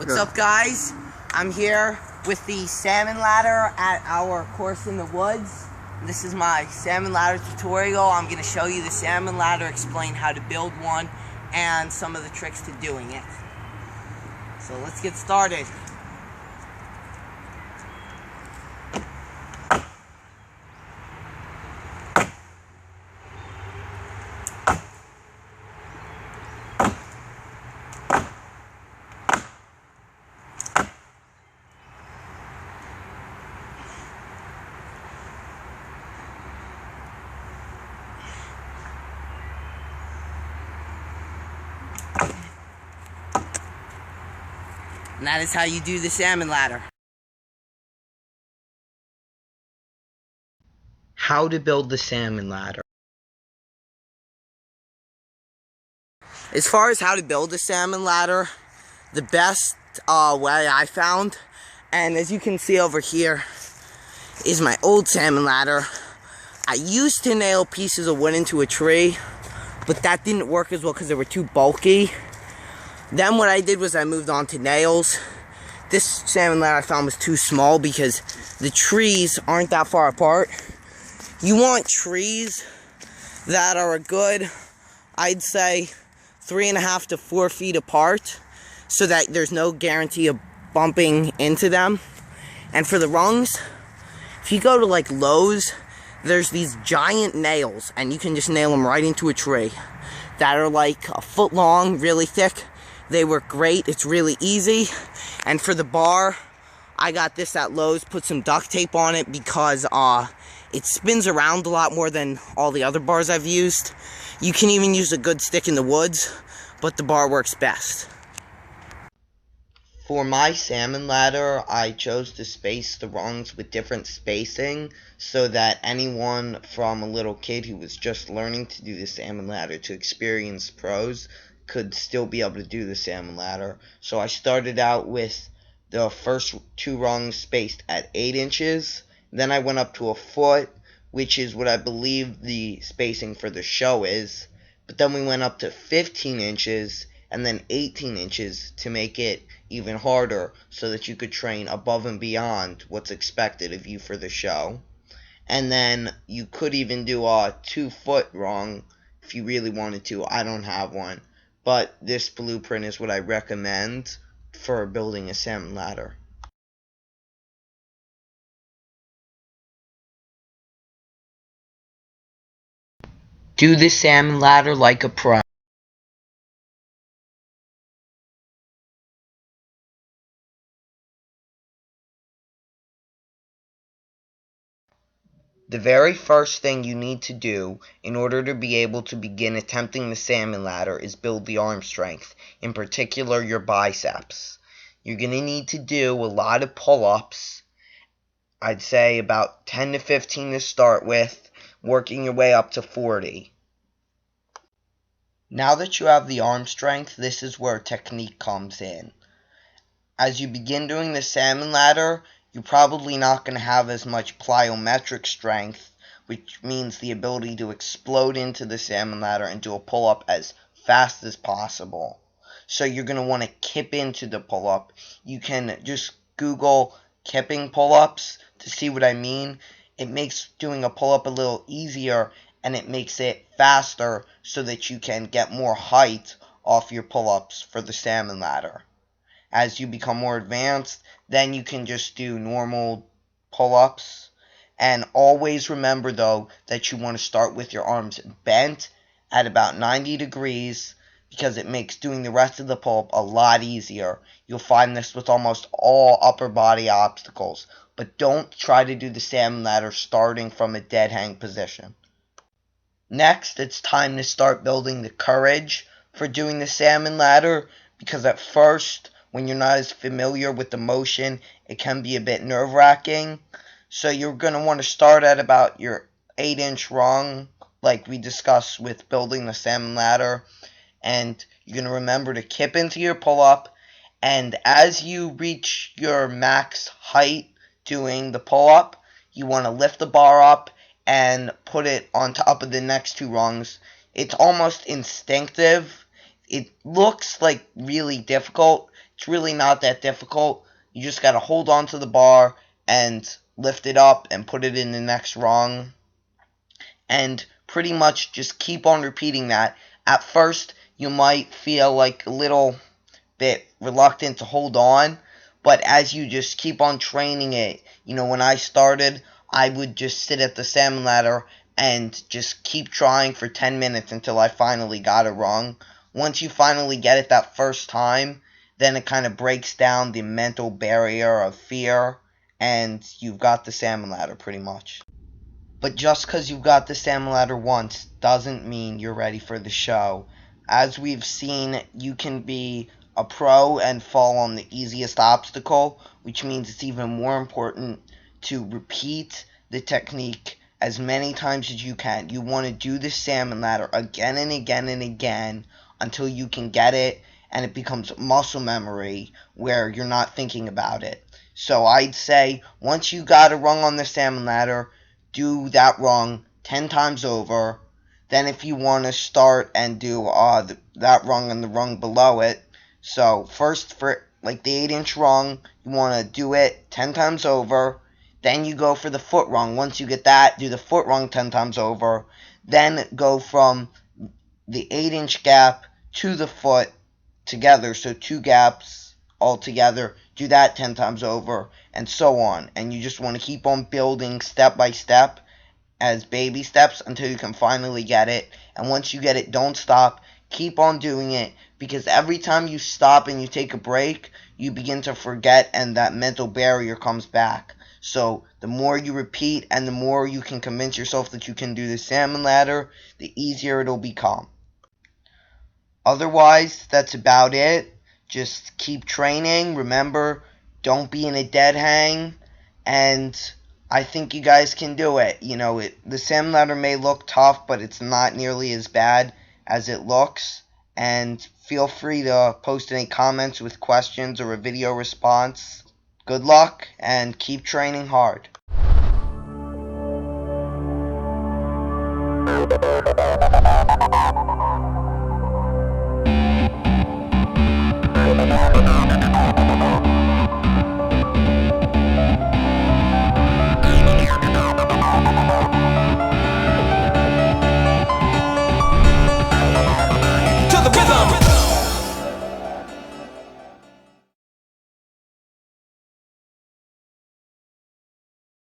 What's up, guys? I'm here with the salmon ladder at our course in the woods. This is my salmon ladder tutorial. I'm going to show you the salmon ladder, explain how to build one, and some of the tricks to doing it. So let's get started. And that is how you do the salmon ladder. How to build the salmon ladder. As far as how to build a salmon ladder, the best way I found, and as you can see over here, is my old salmon ladder. I used to nail pieces of wood into a tree, but that didn't work as well because they were too bulky. Then what I did was I moved on to nails. This salmon ladder I found was too small because the trees aren't that far apart. You want trees that are a good, I'd say, 3.5 to 4 feet apart, so that there's no guarantee of bumping into them. And for the rungs, if you go to like Lowe's, there's these giant nails, and you can just nail them right into a tree that are like a foot long, really thick. They work great. It's really easy. And for the bar, I got this at Lowe's. Put some duct tape on it because it spins around a lot more than all the other bars I've used. You can even use a good stick in the woods, but the bar works best. For my salmon ladder, I chose to space the rungs with different spacing so that anyone from a little kid who was just learning to do the salmon ladder to experienced pros could still be able to do the salmon ladder. So I started out with the first 2 rungs spaced at 8 inches. Then I went up to a foot, which is what I believe the spacing for the show is. But then we went up to 15 inches and then 18 inches to make it even harder so that you could train above and beyond what's expected of you for the show. And then you could even do a 2-foot rung if you really wanted to. I don't have one, but this blueprint is what I recommend for building a salmon ladder. Do the salmon ladder like a pro. The very first thing you need to do in order to be able to begin attempting the salmon ladder is build the arm strength, in particular your biceps. You're going to need to do a lot of pull-ups. I'd say about 10 to 15 to start with, working your way up to 40. Now that you have the arm strength, this is where technique comes in. As you begin doing the salmon ladder, you're probably not going to have as much plyometric strength, which means the ability to explode into the salmon ladder and do a pull-up as fast as possible. So you're going to want to kip into the pull-up. You can just Google kipping pull-ups to see what I mean. It makes doing a pull-up a little easier, and it makes it faster so that you can get more height off your pull-ups for the salmon ladder. As you become more advanced, then you can just do normal pull-ups. And always remember, though, that you want to start with your arms bent at about 90 degrees because it makes doing the rest of the pull-up a lot easier. You'll find this with almost all upper body obstacles. But don't try to do the salmon ladder starting from a dead hang position. Next, it's time to start building the courage for doing the salmon ladder, because at first, when you're not as familiar with the motion, it can be a bit nerve-wracking. So you're going to want to start at about your 8-inch rung, like we discussed with building the salmon ladder. And you're going to remember to kip into your pull-up. And as you reach your max height doing the pull-up, you want to lift the bar up and put it on top of the next 2 rungs. It's almost instinctive. It looks like really difficult. It's really not that difficult. You just gotta hold on to the bar and lift it up and put it in the next rung, and pretty much just keep on repeating that. At first, you might feel like a little bit reluctant to hold on, but as you just keep on training it, when I started, I would just sit at the salmon ladder and just keep trying for 10 minutes until I finally got it wrong. Once you finally get it that first time, then it kind of breaks down the mental barrier of fear, and you've got the salmon ladder pretty much. But just because you've got the salmon ladder once doesn't mean you're ready for the show. As we've seen, you can be a pro and fall on the easiest obstacle, which means it's even more important to repeat the technique as many times as you can. You want to do the salmon ladder again and again and again until you can get it and it becomes muscle memory where you're not thinking about it. So I'd say once you got a rung on the salmon ladder, do that rung 10 times over. Then if you want to start and do that rung and the rung below it, so first for like the 8-inch rung, you want to do it 10 times over. Then you go for the foot rung. Once you get that, do the foot rung 10 times over. Then go from the 8-inch gap to the foot together, so 2 gaps all together. Do that 10 times over, and so on. And you just want to keep on building step by step as baby steps until you can finally get it. And once you get it, don't stop. Keep on doing it, because every time you stop and you take a break, you begin to forget and that mental barrier comes back. So the more you repeat and the more you can convince yourself that you can do the salmon ladder, the easier it'll become. Otherwise, that's about it. Just keep training. Remember, don't be in a dead hang. And I think you guys can do it. The salmon ladder may look tough, but it's not nearly as bad as it looks. And feel free to post any comments with questions or a video response. Good luck, and keep training hard.